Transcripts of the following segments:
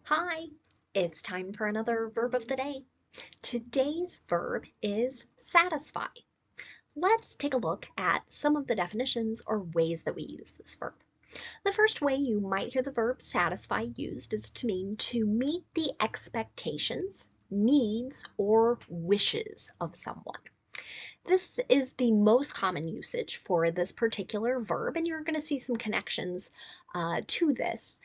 Hi, it's time for another verb of the day. Today's verb is satisfy. Let's take a look at some of the definitions or ways that we use this verb. The first way you might hear the verb satisfy used is to mean to meet the expectations, needs, or wishes of someone. This is the most common usage for this particular verb, and you're going to see some connections to this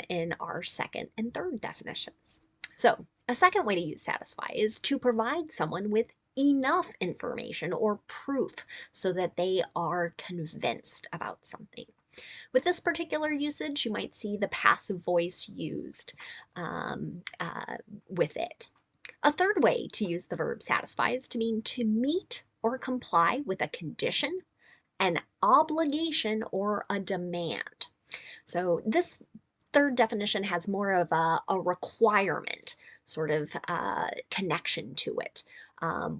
in our second and third definitions. So, a second way to use satisfy is to provide someone with enough information or proof so that they are convinced about something. With this particular usage, you might see the passive voice used with it. A third way to use the verb satisfy is to mean to meet or comply with a condition, an obligation, or a demand. So this third definition has more of a requirement sort of connection to it,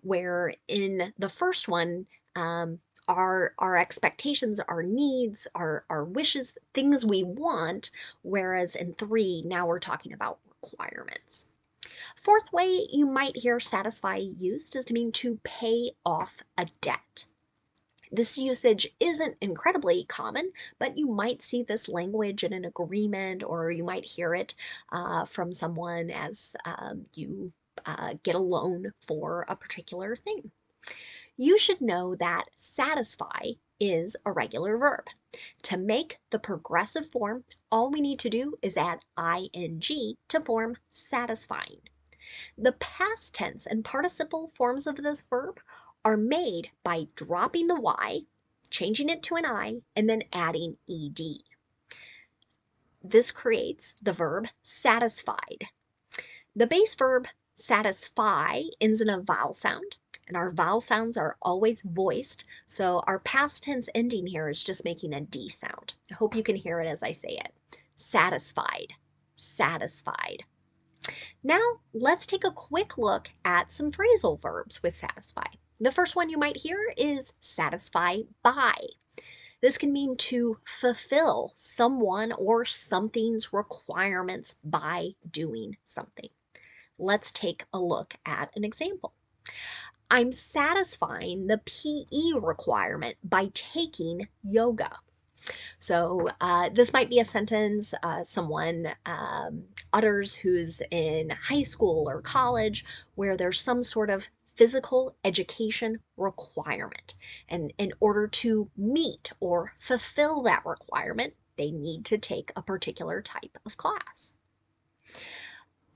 where in the first one, our expectations, our needs, our wishes, things we want, whereas in three, now we're talking about requirements. Fourth way you might hear satisfy used is to mean to pay off a debt. This usage isn't incredibly common, but you might see this language in an agreement, or you might hear it from someone as you get a loan for a particular thing. You should know that satisfy is a regular verb. To make the progressive form, all we need to do is add ing to form satisfying. The past tense and participle forms of this verb are made by dropping the y, changing it to an I, and then adding ed. This creates the verb satisfied. The base verb satisfy ends in a vowel sound, and our vowel sounds are always voiced, so our past tense ending here is just making a D sound. I hope you can hear it as I say it. Satisfied, satisfied. Now, let's take a quick look at some phrasal verbs with satisfy. The first one you might hear is satisfy by. This can mean to fulfill someone or something's requirements by doing something. Let's take a look at an example. I'm satisfying the PE requirement by taking yoga. So this might be a sentence someone utters who's in high school or college where there's some sort of physical education requirement. And in order to meet or fulfill that requirement, they need to take a particular type of class.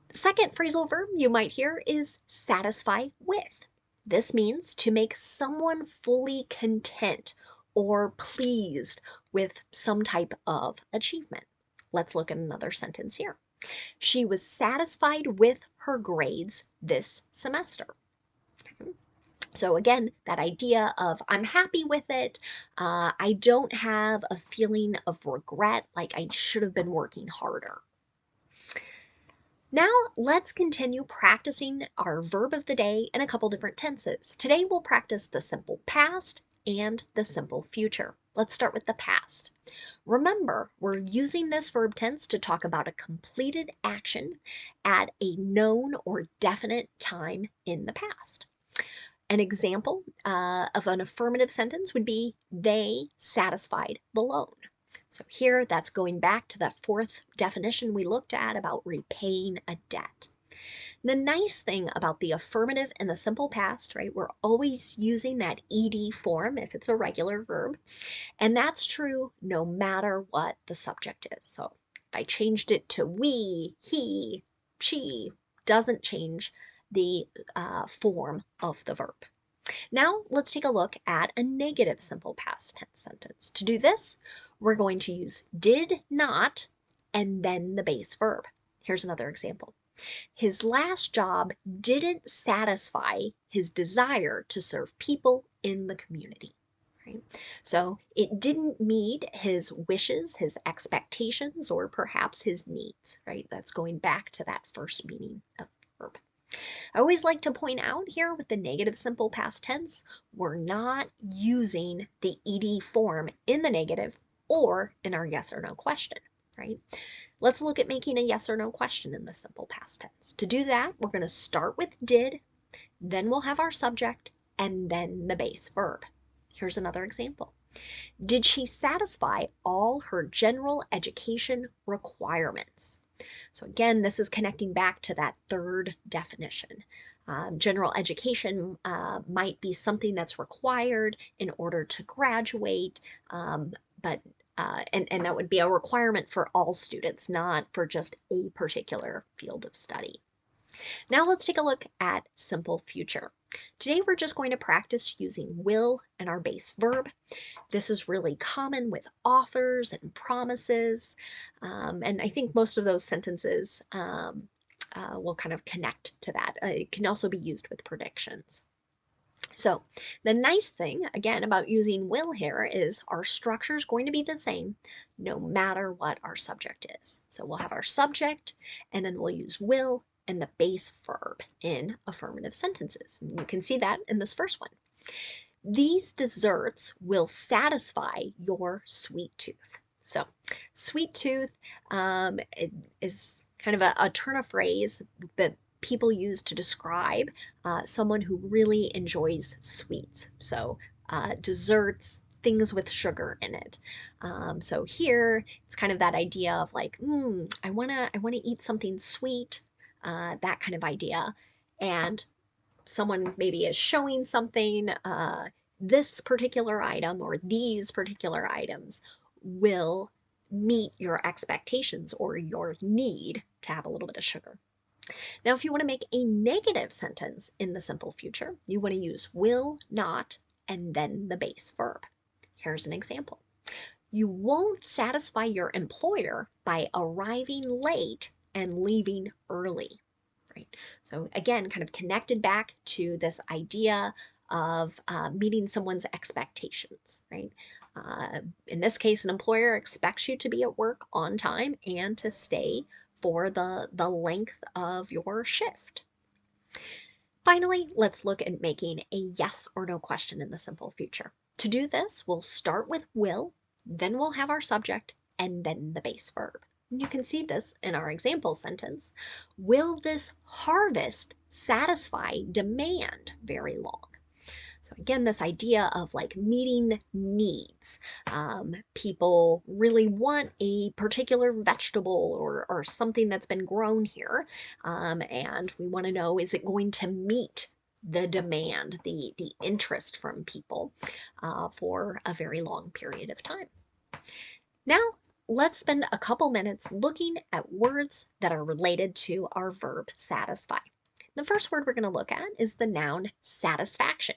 The second phrasal verb you might hear is satisfy with. This means to make someone fully content or pleased with some type of achievement. Let's look at another sentence here. She was satisfied with her grades this semester. So again, that idea of I'm happy with it. I don't have a feeling of regret, like I should have been working harder. Now let's continue practicing our verb of the day in a couple different tenses. Today we'll practice the simple past and the simple future. Let's start with the past. Remember, we're using this verb tense to talk about a completed action at a known or definite time in the past. An example of an affirmative sentence would be, they satisfied the loan. So here, that's going back to that fourth definition we looked at about repaying a debt. The nice thing about the affirmative and the simple past, right, we're always using that ed form if it's a regular verb, and that's true no matter what the subject is. So if I changed it to we, he, she, doesn't change the form of the verb. Now let's take a look at a negative simple past tense sentence. To do this, we're going to use did not and then the base verb. Here's another example. His last job didn't satisfy his desire to serve people in the community. Right? So it didn't meet his wishes, his expectations, or perhaps his needs. Right? That's going back to that first meaning of verb. I always like to point out here with the negative simple past tense, we're not using the ed form in the negative or in our yes or no question, right? Let's look at making a yes or no question in the simple past tense. To do that, we're going to start with did, then we'll have our subject, and then the base verb. Here's another example. Did she satisfy all her general education requirements? So again, this is connecting back to that third definition. General education might be something that's required in order to graduate, but and that would be a requirement for all students, not for just a particular field of study. Now let's take a look at simple future. Today we're just going to practice using will and our base verb. This is really common with offers and promises, and I think most of those sentences will kind of connect to that. It can also be used with predictions. So the nice thing, again, about using will here is our structure is going to be the same no matter what our subject is. So we'll have our subject, and then we'll use will and the base verb in affirmative sentences. And you can see that in this first one. These desserts will satisfy your sweet tooth. So sweet tooth is kind of a turn of phrase that people use to describe someone who really enjoys sweets. So desserts, things with sugar in it. So here it's kind of that idea of like, I wanna eat something sweet, that kind of idea. And someone maybe is showing something, this particular item or these particular items will meet your expectations or your need to have a little bit of sugar. Now, if you want to make a negative sentence in the simple future, you want to use will not and then the base verb. Here's an example. You won't satisfy your employer by arriving late and leaving early. Right? So again, kind of connected back to this idea of meeting someone's expectations, right? In this case, an employer expects you to be at work on time and to stay for the length of your shift. Finally, let's look at making a yes or no question in the simple future. To do this, we'll start with will, then we'll have our subject, and then the base verb. And you can see this in our example sentence. Will this harvest satisfy demand very long? So again, this idea of like meeting needs. People really want a particular vegetable or something that's been grown here, and we want to know, is it going to meet the demand, the interest from people for a very long period of time? Now, let's spend a couple minutes looking at words that are related to our verb satisfy. The first word we're going to look at is the noun satisfaction.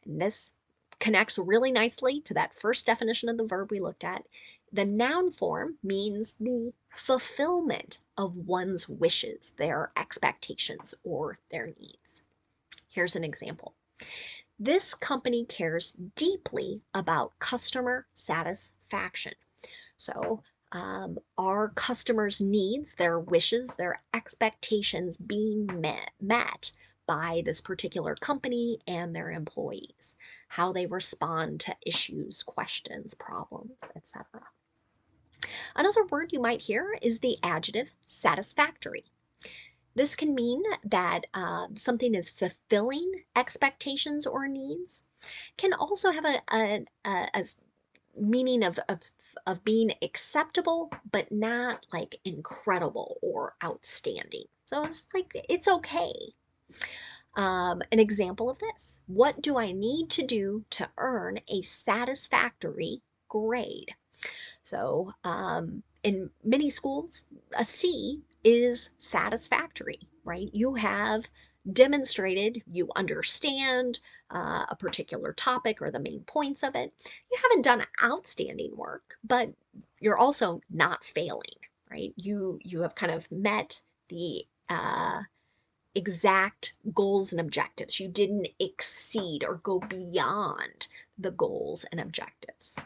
And this connects really nicely to that first definition of the verb we looked at. The noun form means the fulfillment of one's wishes, their expectations, or their needs. Here's an example. This company cares deeply about customer satisfaction. So our customers' needs, their wishes, their expectations being met by this particular company and their employees, how they respond to issues, questions, problems, etc. Another word you might hear is the adjective satisfactory. This can mean that something is fulfilling expectations or needs. Can also have a meaning of being acceptable, but not like incredible or outstanding. So it's like, it's okay. An example of this: what do I need to do to earn a satisfactory grade? So in many schools, a C is satisfactory, right? You have demonstrated you understand a particular topic or the main points of it. You haven't done outstanding work, but you're also not failing, right? You have kind of met the exact goals and objectives. You didn't exceed or go beyond the goals and objectives.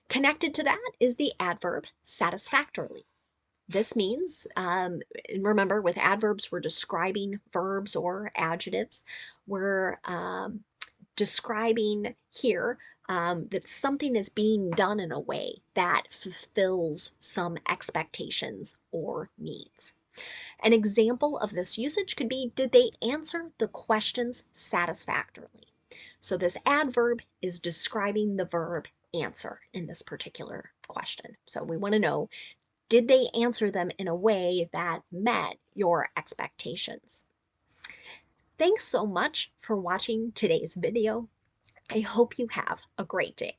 Connected to that is the adverb satisfactorily. This means, remember, with adverbs, we're describing verbs or adjectives. We're describing here that something is being done in a way that fulfills some expectations or needs. An example of this usage could be, did they answer the questions satisfactorily? So this adverb is describing the verb answer in this particular question. So we want to know, did they answer them in a way that met your expectations? Thanks so much for watching today's video. I hope you have a great day.